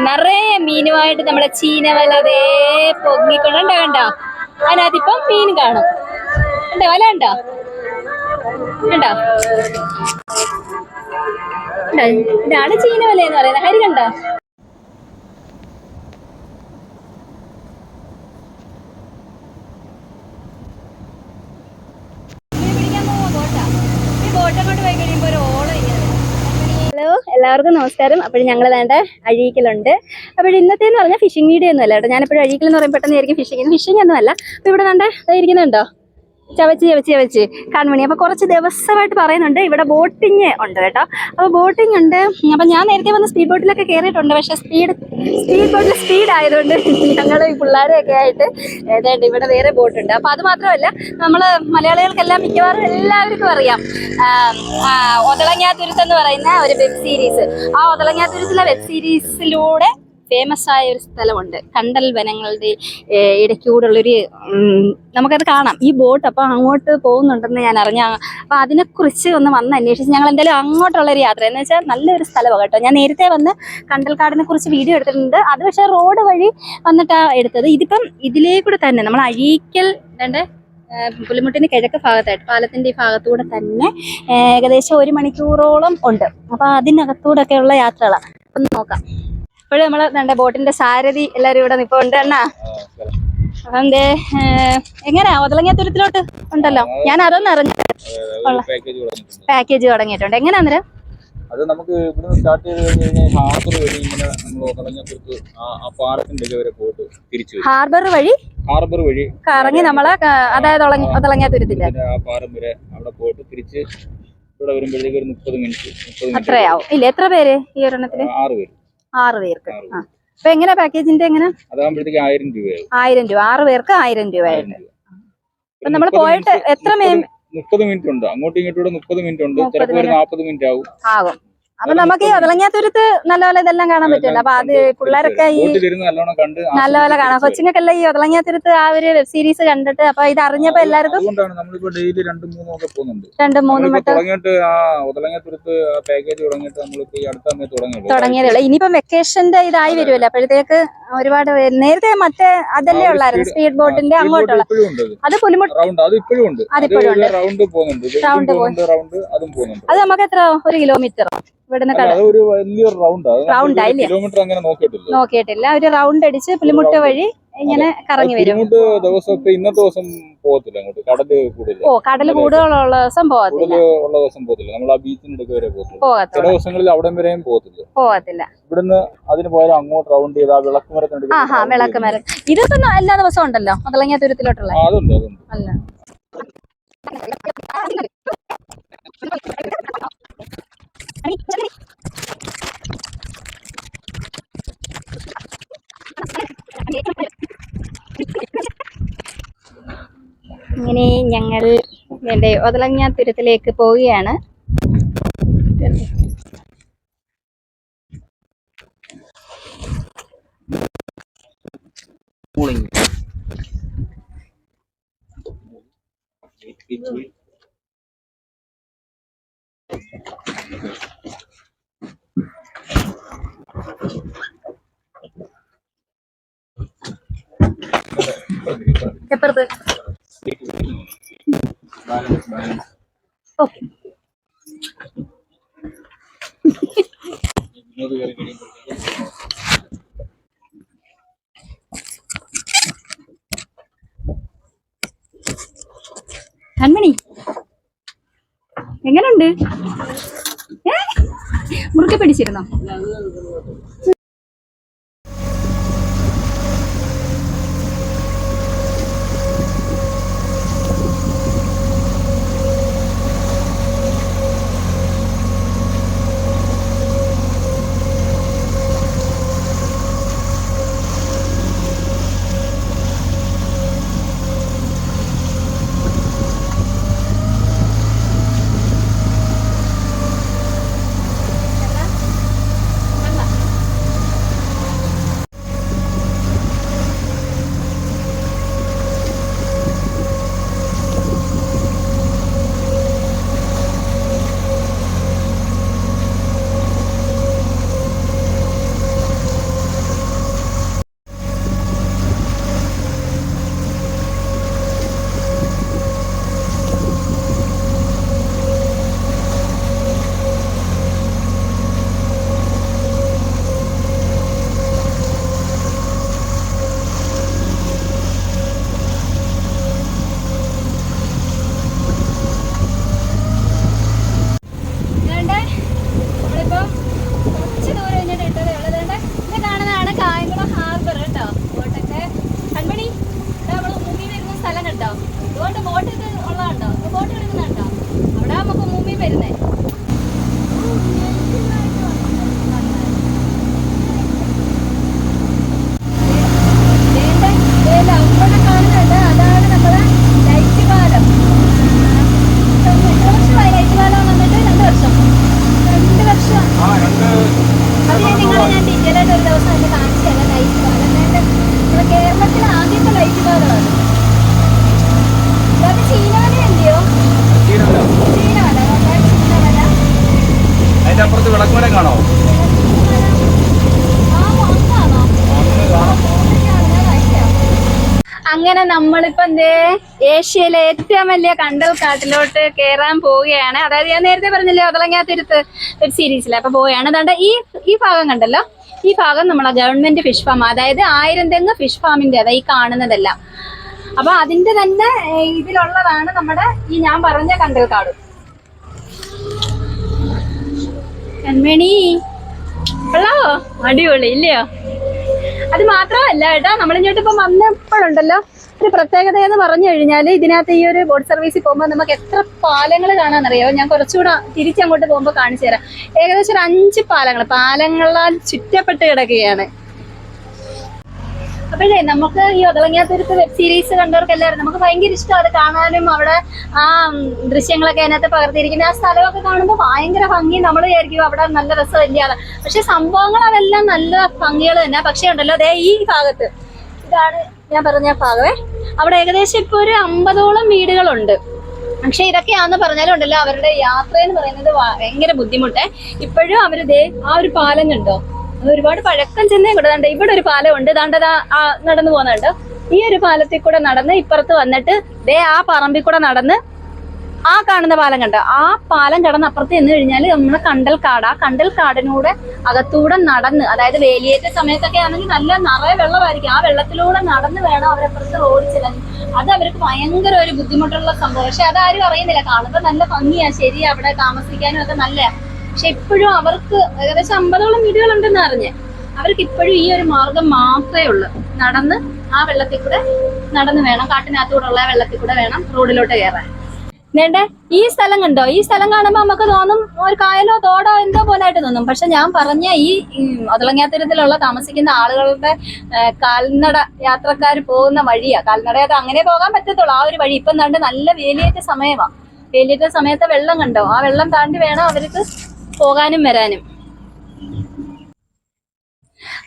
നിറയെ മീനുമായിട്ട് നമ്മുടെ ചീനവല അതേ പൊങ്ങിക്കൊണ്ടുണ്ടോ കണ്ടോ. അതിനകത്ത് ഇപ്പം മീൻ കാണും. ഉണ്ടോ വല ഉണ്ടോ കണ്ടോ. ഇതാണ് ചീനവല എന്ന് പറയുന്നത്. ഹരി കണ്ടോ. ഹലോ എല്ലാവർക്കും നമസ്കാരം. അപ്പോൾ ഞങ്ങൾ വേണ്ട അഴീക്കലുണ്ട്. അപ്പോൾ ഇന്നത്തേന്ന് പറഞ്ഞാൽ ഫിഷിംഗ് വീഡിയോ ഒന്നും അല്ല കേട്ടോ. ഞാനിപ്പോഴും അഴീക്കൽ എന്ന് പറയുമ്പോൾ പെട്ടെന്ന് ആയിരിക്കും ഫിഷിംഗ് ഒന്നും അല്ല. അപ്പോൾ ഇവിടെ വേണ്ട ഇരിക്കുന്നുണ്ടോ ചവച്ച് കൺമണി. അപ്പോൾ കുറച്ച് ദിവസമായിട്ട് പറയുന്നുണ്ട് ഇവിടെ ബോട്ടിങ് ഉണ്ട് കേട്ടോ. അപ്പോൾ ബോട്ടിങ് ഉണ്ട്. അപ്പോൾ ഞാൻ നേരത്തെ വന്ന് സ്പീഡ് ബോട്ടിലൊക്കെ കയറിയിട്ടുണ്ട്. പക്ഷേ സ്പീഡ് ബോട്ടിൽ സ്പീഡ് ആയതുകൊണ്ട് ഞങ്ങൾ ഈ പിള്ളേരെയൊക്കെ ആയിട്ട് ഏതാണ്ട് ഇവിടെ വേറെ ബോട്ടുണ്ട്. അപ്പോൾ അത് മാത്രമല്ല നമ്മൾ മലയാളികൾക്കെല്ലാം മിക്കവാറും എല്ലാവർക്കും അറിയാം ഒതളങ്ങാതുരുത്ത് എന്ന് പറയുന്ന ഒരു വെബ് സീരീസ്. ആ ഒതളങ്ങാതുരുത്തിലെ വെബ് സീരീസിലൂടെ ഫേമസ് ആയ ഒരു സ്ഥലമുണ്ട്. കണ്ടൽ വനങ്ങളുടെ ഇടയ്ക്കൂടുള്ളൊരു നമുക്കത് കാണാം ഈ ബോട്ട്. അപ്പോൾ അങ്ങോട്ട് പോകുന്നുണ്ടെന്ന് ഞാൻ അറിഞ്ഞ. അപ്പോൾ അതിനെക്കുറിച്ച് ഒന്ന് വന്ന് അന്വേഷിച്ച് ഞങ്ങൾ എന്തായാലും അങ്ങോട്ടുള്ളൊരു യാത്ര എന്ന് വെച്ചാൽ നല്ലൊരു സ്ഥലമാണ് കേട്ടോ. ഞാൻ നേരത്തെ വന്ന് കണ്ടൽക്കാടിനെ കുറിച്ച് വീഡിയോ എടുത്തിട്ടുണ്ട്. അത് പക്ഷേ റോഡ് വഴി വന്നിട്ടാണ് എടുത്തത്. ഇതിപ്പം ഇതിലേക്കൂടെ തന്നെ നമ്മൾ അഴീക്കൽ പുലിമുട്ടിന് കിഴക്ക് ഭാഗത്തായിട്ട് പാലത്തിൻ്റെ ഈ ഭാഗത്തൂടെ തന്നെ ഏകദേശം 1 മണിക്കൂറോളം ഉണ്ട്. അപ്പോൾ അതിനകത്തൂടെ ഒക്കെയുള്ള യാത്രകളാണ്. ഒന്ന് നോക്കാം. ഇപ്പോഴും നമ്മൾ ബോട്ടിന്റെ സാരഥി എല്ലാവരും ഇവിടെ നിൽപ്പുണ്ട് അണ്ണാ. അപ്പം എങ്ങനെയാ ഒതളങ്ങാതുരത്തിലോട്ട് ഉണ്ടല്ലോ. ഞാൻ അതൊന്നും അറിഞ്ഞ പാക്കേജ് തുടങ്ങിയിട്ടുണ്ട്. എങ്ങനെയാ അത് നമുക്ക് ഇവിടുന്ന് സ്റ്റാർട്ട് ചെയ്ത് കഴിഞ്ഞാൽ ഹാർബർ വഴി ഇങ്ങനെ നമ്മൾ ഒതളങ്ങാതുരത്ത് ആ പാലത്തിന്റെ വരെ പോയിട്ട് തിരിച്ചു ഹാർബർ വഴി കറങ്ങി നമ്മള് അതായത് ഒതളങ്ങാതുരത്തിന്റെ ആ പാലം വരെ അവിടെ പോയിട്ട് തിരിച്ച് ഇവിടെ വരുമ്പോഴത്തേക്ക് ഒരു 30 മിനിറ്റ് അത്രയാവും. ഇല്ല എത്ര പേര് ഈ ഒരെണ്ണത്തില്? 6 പേർക്ക്. അപ്പൊ എങ്ങനെ പാക്കേജിന്റെ എങ്ങനെ? അതാകുമ്പോഴത്തേക്ക് 1000 രൂപയാവും. 1000 രൂപ 6 പേർക്ക് 1000 രൂപയായിട്ട്. അപ്പൊ നമ്മൾ പോയിട്ട് എത്ര 30 മിനിറ്റ് ഉണ്ട്. അങ്ങോട്ടും ഇങ്ങോട്ടും 30 മിനിറ്റ് ഉണ്ട്. ചിലപ്പോൾ ഒരു 40 മിനിറ്റ് ആകും. അപ്പൊ നമുക്ക് ഈ ഒതളങ്ങാതുരത്ത് നല്ലപോലെ ഇതെല്ലാം കാണാൻ പറ്റുമല്ലോ. അപ്പൊ അത് പിള്ളേരൊക്കെ ഈ നല്ലപോലെ കാണാം. കൊച്ചുങ്ങൾക്കെല്ലാം ഈ ഒതളങ്ങാതുരത്ത് ആ ഒരു വെബ് സീരീസ് കണ്ടിട്ട് അപ്പൊ ഇത് അറിഞ്ഞപ്പോ എല്ലാവർക്കും 2-3 വട്ടം തുടങ്ങിയതേ. ഇനിയിപ്പം വെക്കേഷന്റെ ഇതായി വരുമല്ലോ. അപ്പോഴത്തേക്ക് ഒരുപാട് നേരത്തെ മറ്റേ അതല്ലേ ഉള്ളായിരുന്നു സ്പീഡ് ബോട്ടിന്റെ അങ്ങോട്ടുള്ള. അത് പുലിമുട്ട് അതിപ്പോഴും ഉണ്ട്. അത് നമുക്ക് എത്ര 1 കിലോമീറ്റർ ഇവിടുന്ന് നോക്കിയിട്ടില്ല. ഒരു റൗണ്ട് അടിച്ച് പുലിമുട്ട് വഴി ഇങ്ങനെ കറങ്ങി വരും. ഇന്നത്തെ ദിവസം പോകത്തില്ല അങ്ങോട്ട്. കടല് കൂടുതലുള്ള ദിവസം പോകത്തില്ല. നമ്മൾ ആ ബീച്ചിനടുക്ക് വരെ പോകത്തില്ല. ചില ദിവസങ്ങളിൽ അവിടെ വരെയും പോകത്തില്ല. ഇവിടുന്ന് അതിന് പോയാലും അങ്ങോട്ട് റൗണ്ട് ചെയ്ത് ആ വിളക്കുമരത്തിനടുക്ക്. വിളക്കുമരം ഇതിപ്പോ എല്ലാ ദിവസവും ഉണ്ടല്ലോ ഒതളങ്ങാതുരത്തിലോട്ടുള്ള. അല്ല ഇങ്ങനെ ഞങ്ങൾ ഒതളങ്ങാതുരത്തിലേക്ക് പോവുകയാണ്. എപ്പുറത്ത് ഓക്കെ. കൺമണി എങ്ങനുണ്ട്? മുറുക്കെ പിടിച്ചിരുന്നോ? അതിന്റെ അപ്പുറത്ത് വിളക്കുമരം കാണോ? അങ്ങനെ നമ്മളിപ്പോ ഏഷ്യയിലെ ഏറ്റവും വലിയ കണ്ടൽ കാട്ടിലോട്ട് കയറാൻ പോവുകയാണ്. അതായത് ഞാൻ നേരത്തെ പറഞ്ഞില്ലേ ഒതളങ്ങാത്തുരുത്ത് വെബ് സീരീസിൽ അപ്പൊ പോവുകയാണ്. അതുകൊണ്ട് ഈ ഭാഗം കണ്ടല്ലോ, ഈ ഭാഗം നമ്മളെ ഗവൺമെന്റ് ഫിഷ് ഫാം, അതായത് 1000 തെങ്ങ് ഫിഷ് ഫാമിന്റെ അതാ ഈ കാണുന്നതെല്ലാം. അപ്പൊ അതിന്റെ തന്നെ ഇതിലുള്ളതാണ് നമ്മുടെ ഈ ഞാൻ പറഞ്ഞ കണ്ടൽക്കാട്. കൺമണി കൊള്ളാവോ? അടിപൊളി ഇല്ലയോ? അത് മാത്രമല്ല കേട്ടോ, നമ്മളിങ്ങോട്ട് ഇപ്പം വന്നപ്പോഴുണ്ടല്ലോ ഒരു പ്രത്യേകത എന്ന് പറഞ്ഞു കഴിഞ്ഞാൽ ഇതിനകത്ത് ഈ ഒരു ബോട്ട് സർവീസിൽ പോകുമ്പോൾ നമുക്ക് എത്ര പാലങ്ങൾ കാണാമെന്നറിയോ? ഞാൻ കുറച്ചുകൂടെ തിരിച്ചങ്ങോട്ട് പോകുമ്പോൾ കാണിച്ചു തരാം. ഏകദേശം ഒരു 5 പാലങ്ങളാൽ ചുറ്റപ്പെട്ട് കിടക്കുകയാണ്. അപ്പോഴേ നമുക്ക് ഈ ഒതളങ്ങാത്തുരുത്ത് വെബ് സീരീസ് കണ്ടവർക്ക് എല്ലാവരും നമുക്ക് ഭയങ്കര ഇഷ്ടം അത് കാണാനും അവിടെ ആ ദൃശ്യങ്ങളൊക്കെ അതിനകത്ത് പകർത്തിയിരിക്കുന്ന ആ സ്ഥലമൊക്കെ കാണുമ്പോൾ ഭയങ്കര ഭംഗി. നമ്മൾ വിചാരിക്കും അവിടെ നല്ല രസം ഇല്ലാതെ, പക്ഷെ സംഭവങ്ങൾ അതെല്ലാം നല്ല ഭംഗികൾ തന്നെ. പക്ഷേ ഉണ്ടല്ലോ അതേ ഈ ഭാഗത്ത്, ഇതാണ് ഞാൻ പറഞ്ഞ ഭാഗമേ, അവിടെ ഏകദേശം ഇപ്പൊ ഒരു 50ഓളം വീടുകളുണ്ട്. പക്ഷെ ഇതൊക്കെയാന്ന് പറഞ്ഞാലും ഉണ്ടല്ലോ അവരുടെ യാത്ര എന്ന് പറയുന്നത് ഭയങ്കര ബുദ്ധിമുട്ടേ. ഇപ്പോഴും അവര് ആ ഒരു പാലം കണ്ടോ, അത് ഒരുപാട് പഴക്കം ചെന്നേ കൂടെ. ഇവിടെ ഒരു പാലം ഉണ്ട്, ദാണ്ടതാ നടന്നു പോകുന്നുണ്ട്. ഈ ഒരു പാലത്തിൽ കൂടെ നടന്ന് ഇപ്പുറത്ത് വന്നിട്ട് ആ പറമ്പിൽ കൂടെ നടന്ന് ആ കാണുന്ന പാലം കണ്ടോ, ആ പാലം കടന്ന് അപ്പുറത്ത് ചെന്ന് കഴിഞ്ഞാൽ നമ്മുടെ കണ്ടൽക്കാട്, ആ കണ്ടൽക്കാടിനൂടെ അകത്തൂടെ നടന്ന്, അതായത് വേലിയേറ്റ സമയത്തൊക്കെ ആണെങ്കിൽ നല്ല നിറയെ വെള്ളമായിരിക്കും, ആ വെള്ളത്തിലൂടെ നടന്ന് വേണം അവരപ്പുറത്ത് റോഡ് ചെല്ലാൻ. അത് അവർക്ക് ഭയങ്കര ഒരു ബുദ്ധിമുട്ടുള്ള സംഭവം. പക്ഷെ അതാരും അറിയുന്നില്ല, കാണുമ്പോൾ നല്ല ഭംഗിയാ, ശരി, അവിടെ താമസിക്കാനും ഒക്കെ നല്ല. പക്ഷെ ഇപ്പോഴും അവർക്ക് ഏകദേശം 50ഓളം വീടുകളുണ്ടെന്ന് അറിഞ്ഞ് അവർക്ക് ഇപ്പോഴും ഈ ഒരു മാർഗം മാത്രമേ ഉള്ളൂ. നടന്ന് ആ വെള്ളത്തിൽ കൂടെ നടന്ന് വേണം, കാട്ടിനകത്തൂടെ ഉള്ള വെള്ളത്തിൽ കൂടെ വേണം റോഡിലോട്ട് കയറാൻ. വേണ്ടേ ഈ സ്ഥലം കണ്ടോ, ഈ സ്ഥലം കാണുമ്പോൾ നമുക്ക് തോന്നും ഒരു കായലോ തോടോ എന്തോ പോലായിട്ട് തോന്നും. പക്ഷെ ഞാൻ പറഞ്ഞ ഈ ഒതളങ്ങാത്തുരുത്തിലുള്ള താമസിക്കുന്ന ആളുകളുടെ കാൽനട യാത്രക്കാർ പോകുന്ന വഴിയാ. കാൽനടയാത്ര അങ്ങനെ പോകാൻ പറ്റത്തുള്ളൂ, ആ ഒരു വഴി. ഇപ്പം കണ്ട് നല്ല വേലിയേറ്റ സമയമാണ്, വേലിയേറ്റ സമയത്തെ വെള്ളം കണ്ടോ, ആ വെള്ളം താണ്ടി വേണം അവർക്ക് പോകാനും വരാനും.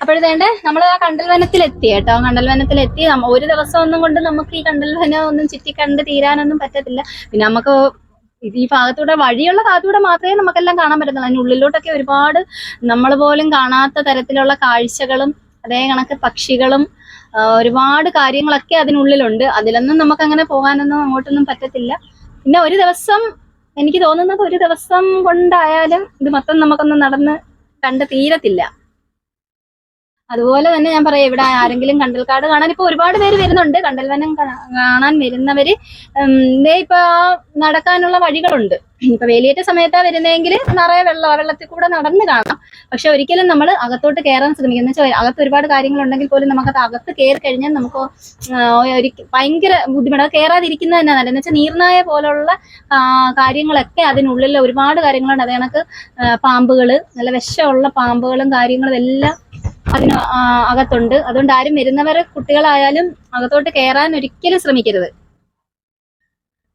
അപ്പോഴത്തേണ്ട നമ്മൾ ആ കണ്ടൽ വനത്തിലെത്തി കേട്ടോ. കണ്ടൽ വനത്തിലെത്തി ഒരു ദിവസം ഒന്നും കൊണ്ട് നമുക്ക് ഈ കണ്ടൽ വനം ഒന്നും ചുറ്റിക്കണ്ട് തീരാനൊന്നും പറ്റത്തില്ല. പിന്നെ നമുക്ക് ഈ ഭാഗത്തൂടെ വഴിയുള്ള ഭാഗത്തൂടെ മാത്രമേ നമുക്കെല്ലാം കാണാൻ പറ്റത്തുള്ളൂ. അതിനുള്ളിലോട്ടൊക്കെ ഒരുപാട് നമ്മൾ പോലും കാണാത്ത തരത്തിലുള്ള കാഴ്ചകളും അതേ കണക്ക് പക്ഷികളും ഒരുപാട് കാര്യങ്ങളൊക്കെ അതിനുള്ളിലുണ്ട്. അതിലൊന്നും നമുക്ക് അങ്ങനെ പോകാനൊന്നും അങ്ങോട്ടൊന്നും പറ്റത്തില്ല. പിന്നെ ഒരു ദിവസം എനിക്ക് തോന്നുന്നത് ഒരു ദിവസം കൊണ്ടായാലും ഇത് മൊത്തം നമുക്കൊന്നും നടന്ന് കണ്ട് തീരത്തില്ല. അതുപോലെ തന്നെ ഞാൻ പറയാം, ഇവിടെ ആരെങ്കിലും കണ്ടൽക്കാട് കാണാൻ ഇപ്പൊ ഒരുപാട് പേര് വരുന്നുണ്ട്. കണ്ടൽ വനം കാണാൻ വരുന്നവര് ഇപ്പൊ നടക്കാനുള്ള വഴികളുണ്ട്. ഇപ്പൊ വേലിയേറ്റ സമയത്താ വരുന്നതെങ്കിൽ നിറയെ വെള്ളത്തിൽ കൂടെ നടന്ന് കാണാം. പക്ഷെ ഒരിക്കലും നമ്മൾ അകത്തോട്ട് കയറാൻ ശ്രമിക്കുക. എന്ന് വെച്ചാൽ അകത്ത് ഒരുപാട് കാര്യങ്ങളുണ്ടെങ്കിൽ പോലും നമുക്കത് അകത്ത് കയറി കഴിഞ്ഞാൽ നമുക്ക് ഭയങ്കര ബുദ്ധിമുട്ട്. അത് കയറാതിരിക്കുന്നത് തന്നെ നല്ലത്. എന്ന് വെച്ചാൽ നീർനായ പോലുള്ള കാര്യങ്ങളൊക്കെ അതിനുള്ളിൽ ഒരുപാട് കാര്യങ്ങളുണ്ട്. അത് കണക്ക് പാമ്പുകള്, നല്ല വിഷമുള്ള പാമ്പുകളും കാര്യങ്ങളും എല്ലാം അതിന് അകത്തുണ്ട്. അതുകൊണ്ട് ആരും വരുന്നവർ കുട്ടികളായാലും അകത്തോട്ട് കയറാൻ ഒരിക്കലും ശ്രമിക്കരുത്.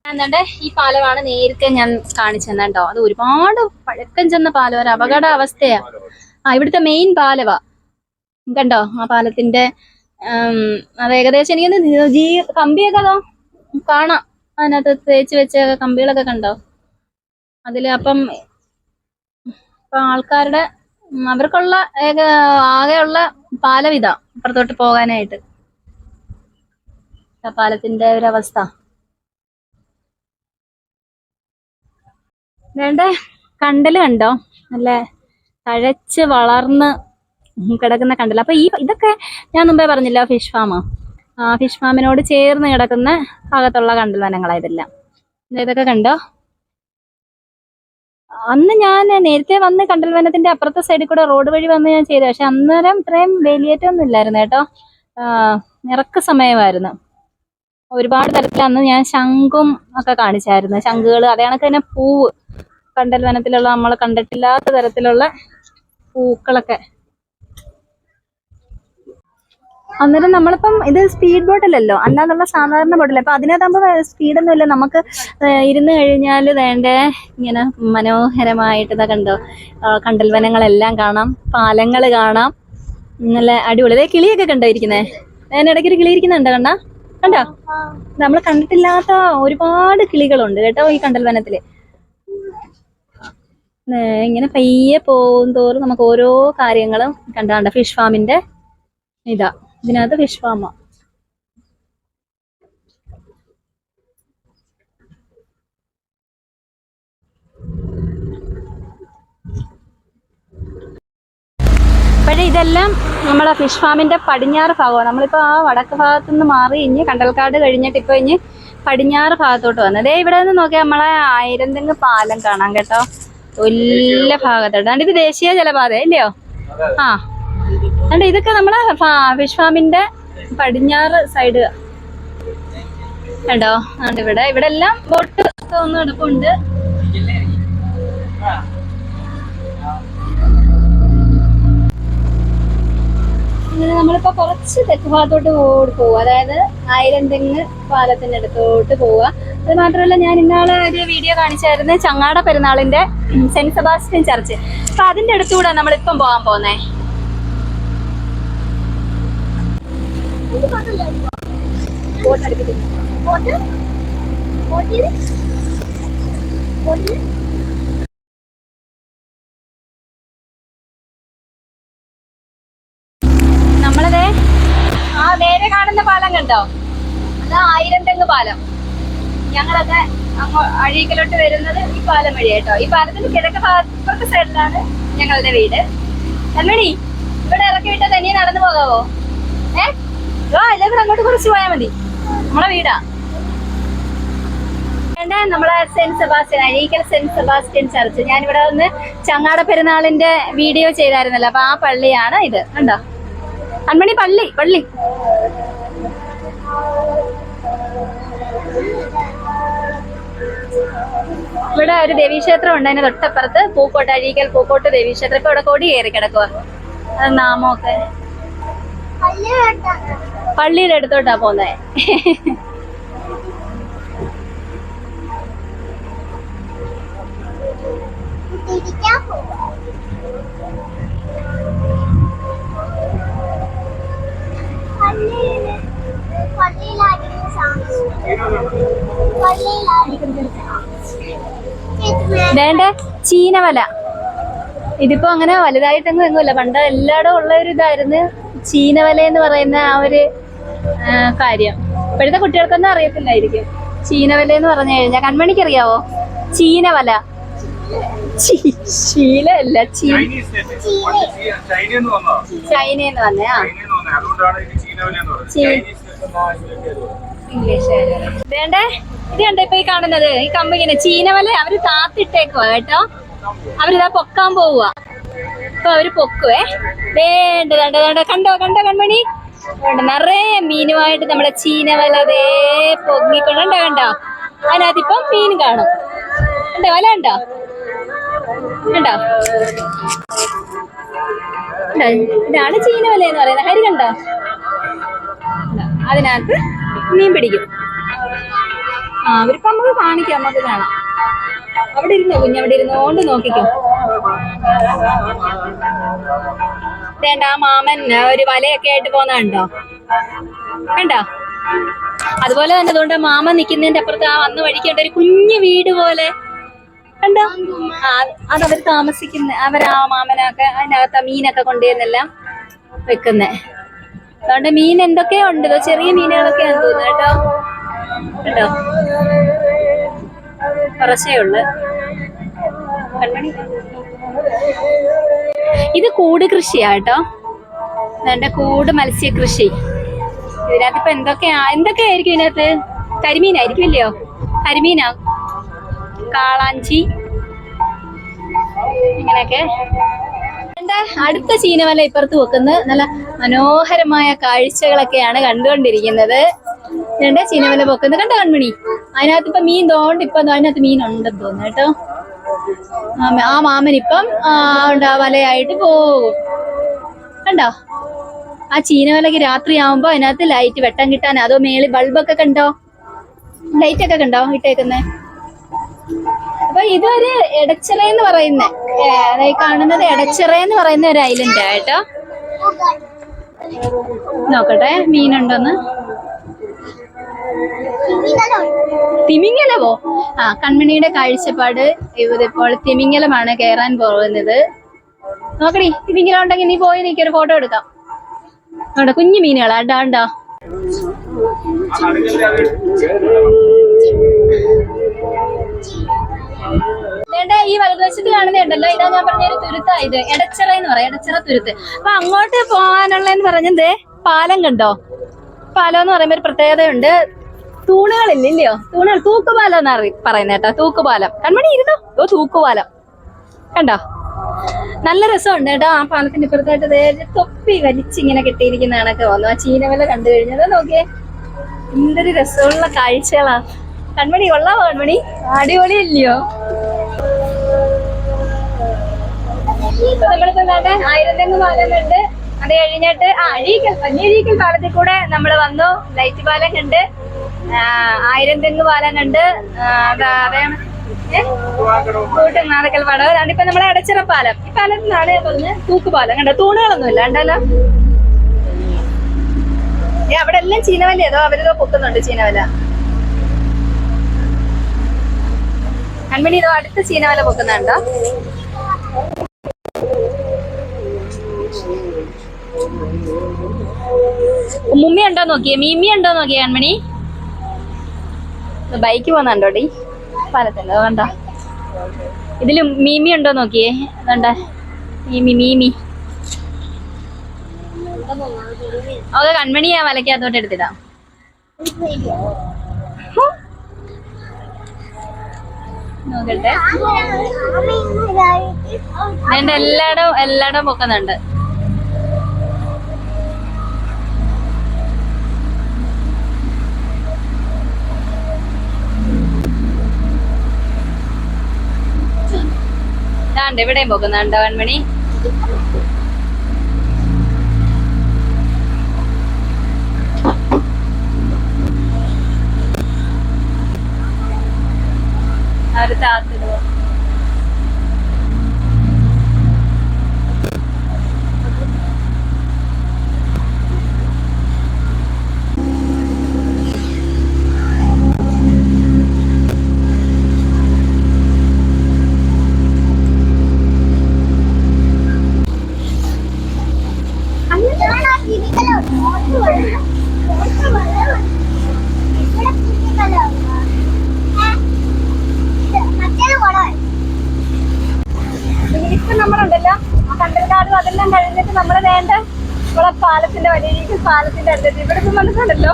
എന്താണ്ട് ഈ പാലമാണ് നേരത്തെ ഞാൻ കാണിച്ചു തന്നോ. അത് ഒരുപാട് പഴക്കം ചെന്ന പാലം, ഒരു അപകട അവസ്ഥയാ. ഇവിടുത്തെ മെയിൻ പാലവാ കണ്ടോ. ആ പാലത്തിന്റെ അത് ഏകദേശം എനിക്ക് കമ്പിയൊക്കെ അതോ കാണാം, അതിനകത്ത് തേച്ച് വെച്ച കമ്പികളൊക്കെ കണ്ടോ അതില്. അപ്പം ആൾക്കാരുടെ അവർക്കുള്ള ആകെയുള്ള പാലം ഇതാ, അപ്പുറത്തോട്ട് പോകാനായിട്ട്. പാലത്തിന്റെ ഒരവസ്ഥ വേണ്ടേ. കണ്ടല് കണ്ടോ, നല്ല തഴച്ച് വളർന്ന് കിടക്കുന്ന കണ്ടല്. അപ്പൊ ഇതൊക്കെ ഞാൻ മുമ്പേ പറഞ്ഞില്ല ഫിഷ് ഫാമോ, ഫിഷ് ഫാമിനോട് ചേർന്ന് കിടക്കുന്ന ഭാഗത്തുള്ള കണ്ടൽ വനങ്ങളാ ഇതെല്ലാം. ഇതൊക്കെ കണ്ടോ. അന്ന് ഞാൻ നേരത്തെ വന്ന് കണ്ടൽ വനത്തിന്റെ അപ്പുറത്തെ സൈഡിൽ കൂടെ റോഡ് വഴി വന്ന് ഞാൻ ചെയ്തു. പക്ഷെ അന്നേരം ഇത്രയും വേലിയേറ്റമൊന്നും ഇല്ലായിരുന്നു കേട്ടോ. ഇറക്ക സമയമായിരുന്നു. ഒരുപാട് തരത്തിൽ അന്ന് ഞാൻ ശംഖും ഒക്കെ കാണിച്ചായിരുന്നു, ശംഖുകൾ. അതേ കണക്ക് തന്നെ പൂവ്, കണ്ടൽ വനത്തിലുള്ള നമ്മൾ കണ്ടിട്ടില്ലാത്ത തരത്തിലുള്ള പൂക്കളൊക്കെ. അന്നേരം നമ്മളിപ്പം ഇത് സ്പീഡ് ബോട്ടല്ലല്ലോ, അല്ലാതുള്ള സാധാരണ ബോട്ടല്ലേ. അപ്പൊ അതിനകത്താകുമ്പോ സ്പീഡൊന്നും ഇല്ല. നമുക്ക് ഇരുന്ന് കഴിഞ്ഞാൽ വേണ്ടേ ഇങ്ങനെ മനോഹരമായിട്ട് ഇതാ കണ്ടോ, കണ്ടൽ വനങ്ങളെല്ലാം കാണാം, പാലങ്ങൾ കാണാം, നല്ല അടിപൊളി. ഇതേ കിളിയൊക്കെ കണ്ടോ ഇരിക്കുന്നേ, അതിനിടയ്ക്കൊരു കിളി ഇരിക്കുന്നുണ്ടോ, കണ്ടോ. നമ്മൾ കണ്ടിട്ടില്ലാത്ത ഒരുപാട് കിളികളുണ്ട് കേട്ടോ ഈ കണ്ടൽ വനത്തില്. ഇങ്ങനെ പയ്യെ പോകും തോറും നമുക്ക് ഓരോ കാര്യങ്ങളും കണ്ടാണ്ട ഫിഷ് ഫാമിന്റെ ഇതാ, ഇതിനകത്ത് ഫിഷ് ഫാമാ. പക്ഷേ ഇതെല്ലാം നമ്മളെ ഫിഷ് ഫാമിന്റെ പടിഞ്ഞാറ് ഭാഗമാണ്. നമ്മളിപ്പോൾ ആ വടക്ക് ഭാഗത്തു നിന്ന് മാറി ഇനി കണ്ടൽക്കാട് കഴിഞ്ഞിട്ട് ഇപ്പോൾ ഇനി പടിഞ്ഞാറ് ഭാഗത്തോട്ട് വന്നത്. ഇവിടെ നിന്ന് നോക്കിയാൽ നമ്മളെ ആയിരംതെങ്ങ് പാലം കാണാം കേട്ടോ, വലിയ ഭാഗത്തോട്ട്. അതുകൊണ്ട് ഇത് ദേശീയ ജലപാത ഇല്ലയോ? ആ, അതുകൊണ്ട് ഇതൊക്കെ നമ്മളെ ഫിഷ് ഫാമിന്റെ പടിഞ്ഞാറ് സൈഡ് കേട്ടോ. അതുകൊണ്ട് ഇവിടെ എല്ലാം ബോട്ട് ഒക്കെ ഒന്നും എടുപ്പുണ്ട്. അങ്ങനെ നമ്മളിപ്പോ കുറച്ച് തെക്ക് ഭാഗത്തോട്ട് പോകും, അതായത് ആയിരംതെങ്ങ് പാലത്തിന്റെ അടുത്തോട്ട് പോവുക. അത് മാത്രമല്ല, ഞാൻ ഇന്നാളെ ഒരു വീഡിയോ കാണിച്ചായിരുന്നു ചങ്ങാട പെരുന്നാളിന്റെ സെന്റ് സെബാസ്റ്റ്യൻ ചർച്ച്. അപ്പൊ അതിന്റെ അടുത്തുകൂടെ നമ്മളിപ്പം പോകാൻ പോന്നേ. നമ്മളതേ ആ നേരെ കാണുന്ന പാലം കണ്ടോ, അത് ആയിരംതെങ്ങ് പാലം. ഞങ്ങളൊക്കെ അഴീക്കലോട്ട് വരുന്നത് ഈ പാലം വഴി കേട്ടോ. ഈ പാലത്തിന്റെ കിഴക്ക് ഭാഗത്തെ സൈഡിലാണ് ഞങ്ങളുടെ വീട്. അല്ലടി, ഇവിടെ ഇറക്കി വിട്ടാൽ തനിയെ നടന്നു പോകാവോ? എല്ലാവരും അങ്ങോട്ട് കുറച്ച് പോയാൽ മതി, നമ്മളെ വീടാ. നമ്മളെ saint Sebastian, Azhikkal saint Sebastian church. ഞാനിവിടെ വന്ന് ചങ്ങാട പെരുന്നാളിന്റെ വീഡിയോ ചെയ്തായിരുന്നല്ലോ, അപ്പൊ ആ പള്ളിയാണ് ഇത് കണ്ടോ, അൺമണി പള്ളി. ഇവിടെ ഒരു ദേവീക്ഷേത്രം ഉണ്ട്, അതിന് തൊട്ടപ്പുറത്ത് പൂക്കോട്ട്, അഴീക്കൽ പൂക്കോട്ട് ദേവീക്ഷേത്രം. ഇപ്പൊ ഇവിടെ കൊടി കയറി കിടക്കുക, അത് നാമമൊക്കെ. പള്ളിയുടെ അടുത്തോട്ടാ പോന്നേ. വേണ്ട ചീനവല. ഇതിപ്പോ അങ്ങനെ വലുതായിട്ടെങ്ങും എങ്ങുമില്ല. പണ്ട് എല്ലായിടും ഉള്ള ഒരു ഇതായിരുന്നു ചീനവല എന്ന് പറയുന്ന ആ ഒരു കാര്യം. ഇപ്പോഴത്തെ കുട്ടികൾക്കൊന്നും അറിയത്തില്ലായിരിക്കും ചീനവല എന്ന് പറഞ്ഞു കഴിഞ്ഞാൽ. കൺമണിക്ക് അറിയാവോ ചീനവല? ശീലല്ല, ചൈനന്ന് വന്നേ. ഇംഗ്ലീഷ് വേണ്ടേ. ഇത് കണ്ടോ ഇപ്പൊ ഈ കാണുന്നത്, ഈ കമ്പിങ്ങനെ ചീനവല അവര് താത്തിട്ടേക്കുവാ കേട്ടോ. അവരിതാ പൊക്കാൻ പോവുക. ഇപ്പൊ അവര് പൊക്കുവേ. വേണ്ട കണ്ടോ കൺമണി, നിറയെ മീനുമായിട്ട് നമ്മുടെ ചീനവല ദേ പൊങ്ങിക്കൊണ്ട് കണ്ടോ. അതിനകത്ത് ഇപ്പം മീൻ കാണും. കണ്ടോ വല കണ്ടോ കണ്ടോ. ഇതാണ് ചീനവല എന്ന് പറയുന്നത്. ഹരി കണ്ടോ, അതിനകത്ത് മീൻ പിടിക്കും. അവരിപ്പോ നമുക്ക് കാണിക്കാം, നമുക്ക് കാണാം. അവിടെ ഇരുന്നോ കുഞ്ഞ്, അവിടെ ഇരുന്നോണ്ട് നോക്കിക്കോ. വേണ്ട ആ മാമൻ ഒരു വലയൊക്കെ ആയിട്ട് പോന്നോ കണ്ടോ. അതുപോലെ തന്നെ അതുകൊണ്ട് മാമൻ നിക്കുന്നതിന്റെ അപ്പുറത്ത് ആ വന്ന് വഴിക്കേണ്ട ഒരു കുഞ്ഞു വീട് പോലെ കണ്ടോ. അതവർ താമസിക്കുന്ന, അവരാ മാമനൊക്കെ അതിനകത്ത് മീനൊക്കെ കൊണ്ടുവന്നെല്ലാം വെക്കുന്നേ. അതുകൊണ്ട് മീൻ എന്തൊക്കെയോ ഉണ്ട്, ചെറിയ മീനുകളൊക്കെയാന്ന് തോന്നുന്നു കേട്ടോ. കേട്ടോ കുറച്ചേ ഉള്ളു. ഇത് കൂട് കൃഷിയാ കേട്ടോ. എന്റെ കൂട് മത്സ്യകൃഷി. ഇതിനകത്ത് ഇപ്പൊ എന്തൊക്കെയായിരിക്കും ഇതിനകത്ത്? കരിമീനായിരിക്കും ഇല്ലയോ? കരിമീനാ, കാളാഞ്ചി, ഇങ്ങനെയൊക്കെ. എന്റെ അടുത്ത ചീനവല ഇപ്പുറത്ത് വെക്കുന്നത് നല്ല മനോഹരമായ കാഴ്ചകളൊക്കെയാണ് കണ്ടുകൊണ്ടിരിക്കുന്നത്. രണ്ട് ചീനവല പൊക്കുന്നത് കണ്ടോ കൺമണി. അതിനകത്ത് ഇപ്പൊ മീൻ ഇപ്പൊ അതിനകത്ത് മീൻ ഉണ്ടെന്ന് തോന്നുന്നു കേട്ടോ. ആ മാമൻ ഇപ്പം വലയായിട്ട് പോകും കണ്ടോ. ആ ചീനവലക്ക് രാത്രി ആവുമ്പോ അതിനകത്ത് ലൈറ്റ് വെട്ടം കിട്ടാൻ, അതോ മേളിൽ ബൾബൊക്കെ കണ്ടോ, ലൈറ്റൊക്കെ കണ്ടോ ഇട്ടേക്കുന്നേ. അപ്പൊ ഇതൊരു എടച്ചിറ എന്ന് പറയുന്ന, കാണുന്നത് എടച്ചിറ എന്ന് പറയുന്ന ഒരു ഐലൻഡ് ആയിട്ടോ. നോക്കട്ടെ മീനുണ്ടോന്ന്. തിമിംഗലമോ? ആ, കൺമണിയുടെ കാഴ്ചപ്പാട് ഇതിപ്പോൾ തിമിംഗലമാണ് കയറാൻ പോകുന്നത്. നോക്കടി, തിമിംഗലം ഉണ്ടെങ്കിൽ നീ പോയി നിൽക്കൊരു ഫോട്ടോ എടുക്കാം. അവിടെ കുഞ്ഞു മീനുകളാ, അണ്ടാ. ഈ വലതുവശത്ത് കാണുന്നുണ്ടല്ലോ, ഇതാ ഞാൻ പറഞ്ഞ ഒരു തുരുത്താ. ഇത് എടച്ചിറ എന്ന് പറയാം, എടച്ചിറ തുരുത്ത്. അപ്പൊ അങ്ങോട്ട് പോകാനുള്ളതെന്ന് പറഞ്ഞത് പാലം കണ്ടോ? പാലം എന്ന് പറയുമ്പോ ഒരു പ്രത്യേകതയുണ്ട്. തൂണുകളില്ലയോ? തൂണുകൾ, തൂക്കുപാലം എന്നാ പറയുന്നത് കേട്ടോ. തൂക്കുപാലം. കൺമണി ഇരുന്നോ? തൂക്കുപാലം കണ്ടോ? നല്ല രസമുണ്ട് കേട്ടോ. ആ പാലത്തിന്റെ ഇപ്പുറത്തായിട്ട് തൊപ്പി വലിച്ചിങ്ങനെ കെട്ടിയിരിക്കുന്ന കണക്ക് വന്നു. ആ ചീനവല കണ്ടു കഴിഞ്ഞത് നോക്കിയേ, എന്തൊരു രസമുള്ള കാഴ്ചകളാ. കൺമണി കൊള്ളാമോ? കൺമണി അടിപൊളിയല്ലയോ? നമ്മളിപ്പോ ആയിരത്തെങ്ങ് പാലം കണ്ട്, അത് കഴിഞ്ഞിട്ട് അഴീക്കൽ പാലത്തിൽ കൂടെ നമ്മൾ വന്നു. ലൈറ്റ് പാലം കണ്ട്, ആയിരത്തെങ്ങ് പാലം കണ്ട്, കൂട്ടുനാടക്കൽ പാലം. അതാണ് ഇപ്പൊ നമ്മളെ എടച്ചിറ പാലം. ഈ പാലത്തിനാണ് പറഞ്ഞ് തൂക്കുപാലം. കണ്ടോ? തൂണുകളൊന്നുമില്ല കണ്ടല്ലോ. അവിടെ എല്ലാം ചീനവല, ഏതോ അവരിതോ പൊക്കുന്നുണ്ട് ചീനവല. കൺമണി ഇതോ അടുത്ത ചീനവല പൊക്കുന്നുണ്ടോ? മുമ്മി ഉണ്ടോ നോക്കിയേ, മീമി ഉണ്ടോ നോക്കിയേ കൺമണി. ബൈക്ക് പോന്നുണ്ടോടി പാലത്തിന്റെ? കണ്ട ഇതില് മീമി ഉണ്ടോ നോക്കിയേ. അതുണ്ട മീമി. അത് കൺമണിയാ വലക്കകത്തോട്ട് എടുത്തിടാം. നോക്കട്ടെ, എന്റെ എല്ലായിടവും പൊക്കുന്നുണ്ട്. എവിടെയും പൊക്കുന്നുണ്ടോ കൺമണി? താത്തിടുവോ? ഇപ്പൊ നമ്മളുണ്ടല്ലോ ആ കണ്ടൽക്കാടും അതെല്ലാം കഴിഞ്ഞിട്ട് നമ്മള് വേണ്ട ഇവിടെ പാലത്തിന്റെ വലിയ പാലത്തിന്റെ അടുത്ത് ഇവിടെ ഇപ്പൊ മനസ്സിലുണ്ടല്ലോ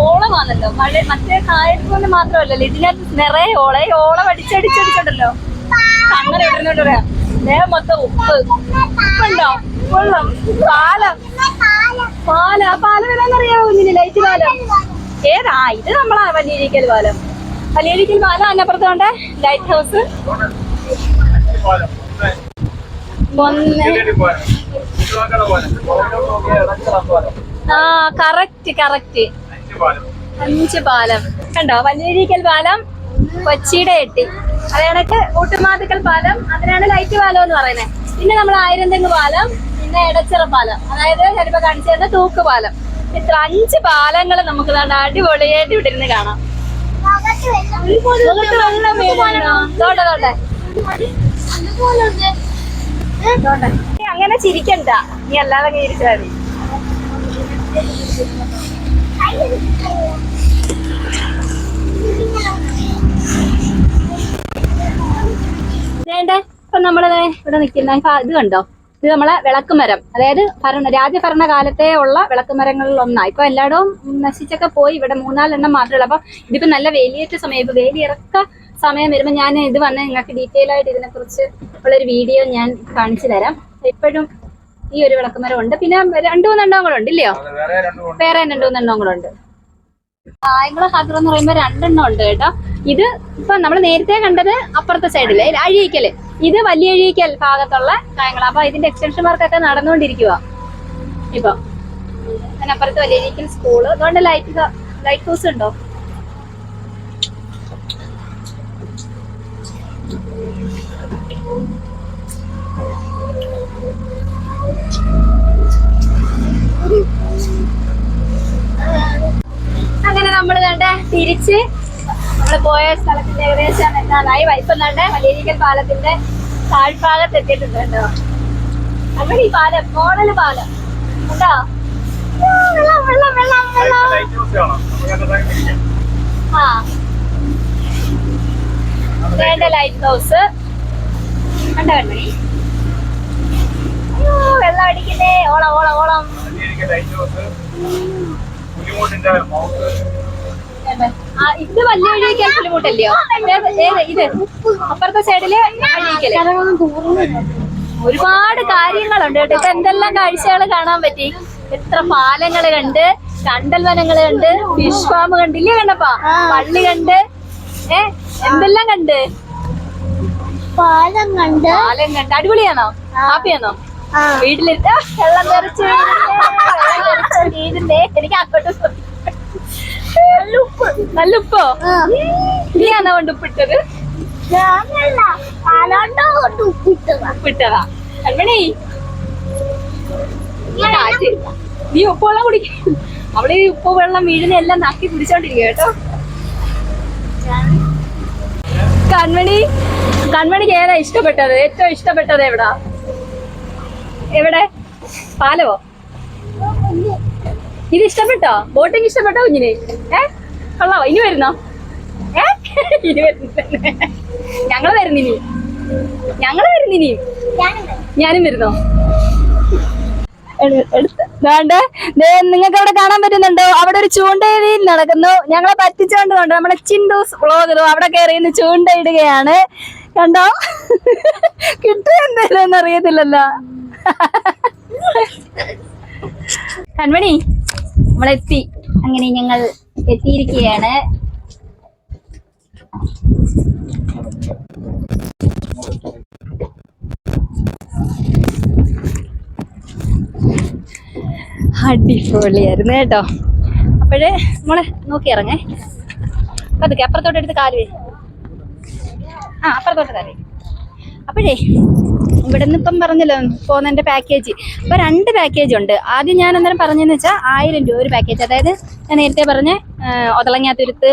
ഓളമാണല്ലോ. മഴ മറ്റേ കായൽ പോലെ മാത്രമല്ലല്ലോ, ഇതിനകത്ത് നിറയെ ഓളം അടിച്ചടിച്ചടിച്ചുണ്ടല്ലോ. അങ്ങനെ ഇടുന്നോണ്ട് പറയാം, ദേഹം മൊത്തം ഉപ്പുണ്ടോ? വെള്ളം, പാലം. ആ പാലം ഏതാണെന്നറിയാമോ കുഞ്ഞിന്? ലൈറ്റ് പാലം. ഏതാ? ഇത് നമ്മളാ വലിയരിക്കൽ പാലം. വലിയരിക്കൽ പാലം അതിനപ്പുറത്ത് കൊണ്ട് ലൈറ്റ് ഹൗസ്. ആ കറക്റ്റ് 5 പാലം കണ്ടോ? വലിയരിക്കൽ പാലം, കൊച്ചിയുടെ എട്ടി, അത് കണക്ക് ഊട്ടുമാതുക്കൽ പാലം, അതിനാണ് ലൈറ്റ് പാലം എന്ന് പറയുന്നത്. പിന്നെ നമ്മൾ ആയിരംതെങ്ങ് പാലം, പിന്നെ എടച്ചിറ പാലം, അതായത് ചിലപ്പോ കാണിച്ചു തരുന്ന തൂക്കുപാലം. ഇത്ര 5 പാലങ്ങൾ നമുക്ക് അടിപൊളിയായിട്ട് ഇവിടെ ഇരുന്ന് കാണാം. അങ്ങനെ ചിരിക്കണ്ട, നീ അല്ലാതെ ചിരിച്ചാൽ മതി. ഇപ്പൊ നമ്മള് ഇവിടെ നിൽക്കുന്ന ഇത് കണ്ടോ? ഇത് നമ്മളെ വിളക്കുമരം, അതായത് രാജഭരണകാലത്തെ ഉള്ള വിളക്കുമരങ്ങളിൽ ഒന്നാ. ഇപ്പൊ എല്ലായിടവും നശിച്ചൊക്കെ പോയി, ഇവിടെ 4-4 എണ്ണം മാത്രമേ ഉള്ളൂ. അപ്പൊ ഇതിപ്പോ നല്ല വേലിയേറ്റ സമയം, ഇപ്പൊ വേലിയിറക്ക സമയം വരുമ്പോൾ ഞാൻ ഇത് വന്ന് നിങ്ങൾക്ക് ഡീറ്റെയിൽ ആയിട്ട് ഇതിനെ കുറിച്ച് ഉള്ളൊരു വീഡിയോ ഞാൻ കാണിച്ചു തരാം. ഇപ്പോഴും ഈ ഒരു വിളക്കുമരം ഉണ്ട്, പിന്നെ 2-3 എണ്ണം കൂടെ ഉണ്ട് ഇല്ലയോ? വേറെ 2-3 എണ്ണം കൂടെ ഉണ്ട്. കായംകുളം ഹാർബർ എന്ന് പറയുമ്പോൾ 2 എണ്ണം ഉണ്ട് കേട്ടോ. ഇത് ഇപ്പൊ നമ്മൾ നേരത്തെ കണ്ടത് അപ്പുറത്തെ സൈഡില് അഴീക്കല്, ഇത് വലിയ അഴീക്കൽ ഭാഗത്തുള്ള കായംകുളം. അപ്പൊ ഇതിന്റെ എക്സ്റ്റൻഷൻ വർക്കൊക്കെ നടന്നുകൊണ്ടിരിക്കുക ഇപ്പൊ. അതിനപ്പുറത്ത് വലിയ അഴീക്കൽ സ്കൂള്. അതുകൊണ്ട് ലൈറ്റ് ഹൗസ് ഉണ്ടോ? അങ്ങനെ നമ്മള് തിരിച്ച് നമ്മള് പോയ സ്ഥലത്തിന്റെ ഏകദേശം എന്തായി വൈപ്പന്നാണ്ട് മലയരിക്കൽ പാലത്തിന്റെ താഴ്ഭാഗത്ത് എത്തിയിട്ടുണ്ട് കേട്ടോ. അങ്ങനെ ഈ പാലം മോഡല് പാലം കേട്ടോ. വെള്ളം വെള്ളം വെള്ളം വെള്ളം. ആ വേണ്ട ലൈറ്റ് ഹൗസ് കണ്ട കണ്ണി. അയ്യോ വെള്ളം അടിക്കുന്നേ. ഓളം ഓളം ഓളം. ഇത് വലിയ വഴിയൊക്കെ പുലിമുട്ടല്ലയോ? ഇത് അപ്പുറത്തെ സൈഡില് ഒരുപാട് കാര്യങ്ങളുണ്ട് കേട്ടോ. ഇപ്പൊ എന്തെല്ലാം കാഴ്ചകൾ കാണാൻ പറ്റി. എത്ര പാലങ്ങള് കണ്ട്, കണ്ടൽ വനങ്ങള് കണ്ട്, ഫിഷ് ഫാം കണ്ടില്ലേ കണ്ടപ്പാ, പള്ളി കണ്ട്, എന്തെല്ലാം കണ്ട്. പാലം കണ്ട് അടിപൊളിയാണോ? ഹാപ്പിയാണോ? വീട്ടിലിട്ട് വെള്ളം തെറിച്ച് വീടിന്റെ എനിക്ക് അങ്ങോട്ട് നല്ല ഉപ്പോ? നീയാണോ കൊണ്ട് ഉപ്പിട്ടത്? ഉപ്പിട്ടതാ കൺമണി. നീ ഉപ്പുവെള്ളം കുടിക്കും. അവള് ഈ ഉപ്പ് വെള്ളം വീടിനെ എല്ലാം നക്കി കുടിച്ചോണ്ടിരിക്കുക കേട്ടോ. കൺമണിക്ക് ഏതാ ഇഷ്ടപ്പെട്ടത്? ഏറ്റവും ഇഷ്ടപ്പെട്ടത് എവിടാ? എവിടെ? പാലവോ? ഇത് ഇഷ്ടപ്പെട്ടോ? ബോട്ടിങ് ഇഷ്ടപ്പെട്ടോ കുഞ്ഞിന്? കൊള്ളാവോ? ഇനി വരുന്നോ? ഇനി വരുന്നില്ല. ഞങ്ങള് വരുന്നിനി. ഞാനും വരുന്നോ? നിങ്ങൾക്ക് അവിടെ കാണാൻ പറ്റുന്നുണ്ടോ? അവിടെ ഒരു ചൂണ്ടയിൽ നടക്കുന്നു. ഞങ്ങളെ പറ്റിച്ചോണ്ടുണ്ട് നമ്മളെ ചിന്തൂസ് വ്ളോഗറും അവിടെ കയറി ഇന്ന് ചൂണ്ടയിടുകയാണ്. കണ്ടോ? കിട്ടുക എന്തായാലും അറിയത്തില്ലല്ലോ. കൺമണി നമ്മളെത്തി. അങ്ങനെ ഞങ്ങൾ എത്തിയിരിക്കുകയാണ്. അടിപൊളിയായിരുന്നു കേട്ടോ. അപ്പോഴേ നമ്മളെ നോക്കി ഇറങ്ങേ. അതൊക്കെ അപ്പുറത്തോട്ട് എടുത്ത് കാല് അപ്പുറത്തോട്ട് കാല്. അപ്പോഴേ ഇവിടെ നിന്ന് ഇപ്പം പറഞ്ഞല്ലോ പോകുന്നതിൻ്റെ പാക്കേജ്. അപ്പോൾ 2 പാക്കേജ് ഉണ്ട്. ആദ്യം ഞാൻ അന്നേരം പറഞ്ഞതെന്ന് വെച്ചാൽ 1000 രൂപ ഒരു പാക്കേജ്. അതായത് ഞാൻ നേരത്തെ പറഞ്ഞ ഒതളങ്ങാത്തുരുത്ത്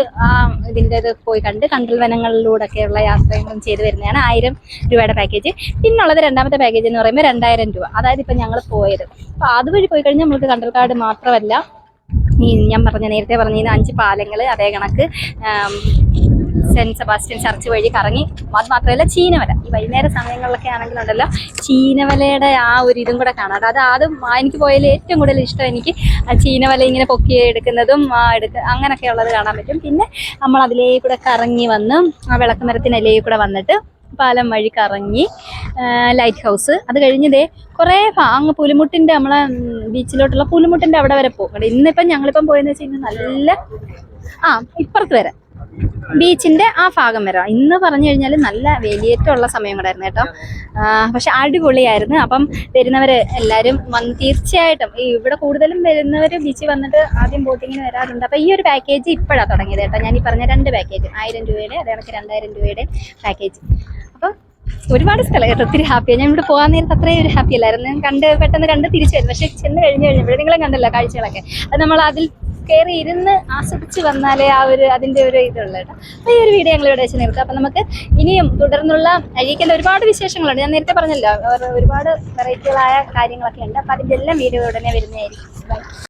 ഇതിൻ്റെ ഇത് പോയി കണ്ട് കണ്ടൽ വനങ്ങളിലൂടെയൊക്കെയുള്ള യാത്രകളും ചെയ്ത് വരുന്നതാണ് 1000 രൂപയുടെ പാക്കേജ്. പിന്നുള്ളത് രണ്ടാമത്തെ പാക്കേജ് എന്ന് പറയുമ്പോൾ 2000 രൂപ. അതായത് ഇപ്പം ഞങ്ങൾ പോയത്. അപ്പോൾ അതുവഴി പോയി കഴിഞ്ഞാൽ നമ്മൾക്ക് കണ്ടൽക്കാട് മാത്രമല്ല ഈ ഞാൻ നേരത്തെ പറഞ്ഞ 5 പാലങ്ങൾ, അതേ കണക്ക് സെന്റ് സെബാസ്റ്റ്യൻ ചർച്ച് വഴി കറങ്ങി. അത് മാത്രമല്ല ചീനവല. ഈ വൈകുന്നേര സമയങ്ങളിലൊക്കെ ആണെങ്കിലുണ്ടല്ലോ ചീനവലയുടെ ആ ഒരു ഇതും കൂടെ കാണാം. അത് എനിക്ക് പോയതിൽ ഏറ്റവും കൂടുതൽ ഇഷ്ടം എനിക്ക് ചീനവല ഇങ്ങനെ പൊക്കി എടുക്കുന്നതും അങ്ങനെയൊക്കെ ഉള്ളത് കാണാൻ പറ്റും. പിന്നെ നമ്മൾ അതിലേ കൂടെ കറങ്ങി വന്ന് ആ വിളക്കുമരത്തിനല്ലേ കൂടെ വന്നിട്ട് പാലം വഴി കറങ്ങി ലൈറ്റ് ഹൗസ്. അത് കഴിഞ്ഞതേ കുറേ അങ്ങ് പുലിമുട്ടിൻ്റെ നമ്മളെ ബീച്ചിലോട്ടുള്ള പുലിമുട്ടിൻ്റെ അവിടെ വരെ പോകും. ഇന്നിപ്പം ഞങ്ങളിപ്പം പോയെന്ന് വെച്ച് കഴിഞ്ഞാൽ നല്ല ഇപ്പുറത്ത് വരെ ബീച്ചിന്റെ ആ ഭാഗം വരാം. ഇന്ന് പറഞ്ഞു കഴിഞ്ഞാൽ നല്ല വേലിയേറ്റമുള്ള സമയം കൂടായിരുന്നു കേട്ടോ. പക്ഷെ അടിപൊളിയായിരുന്നു. അപ്പം വരുന്നവർ എല്ലാവരും വന്ന് തീർച്ചയായിട്ടും ഇവിടെ കൂടുതലും വരുന്നവർ ബീച്ചിൽ വന്നിട്ട് ആദ്യം ബോട്ടിങ്ങിന് വരാറുണ്ട്. അപ്പം ഈ ഒരു പാക്കേജ് ഇപ്പോഴാണ് തുടങ്ങിയത് കേട്ടോ. ഞാൻ ഈ പറഞ്ഞ 2 പാക്കേജ് 1000 രൂപയുടെ അതേ കണക്ക് 2000 രൂപയുടെ പാക്കേജ്. അപ്പം ഒരുപാട് സ്ഥലം കേട്ടോ. ഒത്തിരി ഹാപ്പിയാണ്. ഞാൻ ഇവിടെ പോകാൻ നേരത്തെ അത്രയും ഒരു ഹാപ്പി അല്ലായിരുന്നു. പെട്ടെന്ന് കണ്ട് തിരിച്ചു വരും. പക്ഷെ ചെന്ന് കഴിഞ്ഞ് ഇവിടെ നിങ്ങളും കണ്ടല്ലോ കാഴ്ചകളൊക്കെ. അത് നമ്മൾ അതിൽ കയറി ഇരുന്ന് ആസ്വദിച്ച് വന്നാലേ അതിൻ്റെ ഒരു ഇതുള്ളൂ കേട്ടോ. അപ്പോൾ ഈ ഒരു വീഡിയോ ഞങ്ങൾ ഇവിടെ വെച്ച് നിർത്താം. അപ്പം നമുക്ക് ഇനിയും തുടർന്നുള്ള അഴീക്കൽ ഒരുപാട് വിശേഷങ്ങളുണ്ട്. ഞാൻ നേരത്തെ പറഞ്ഞല്ലോ ഒരുപാട് വെറൈറ്റികളായ കാര്യങ്ങളൊക്കെ ഉണ്ട്. അപ്പം അതിൻ്റെ എല്ലാം വീഡിയോ ഉടനെ വരുന്നതായിരിക്കും.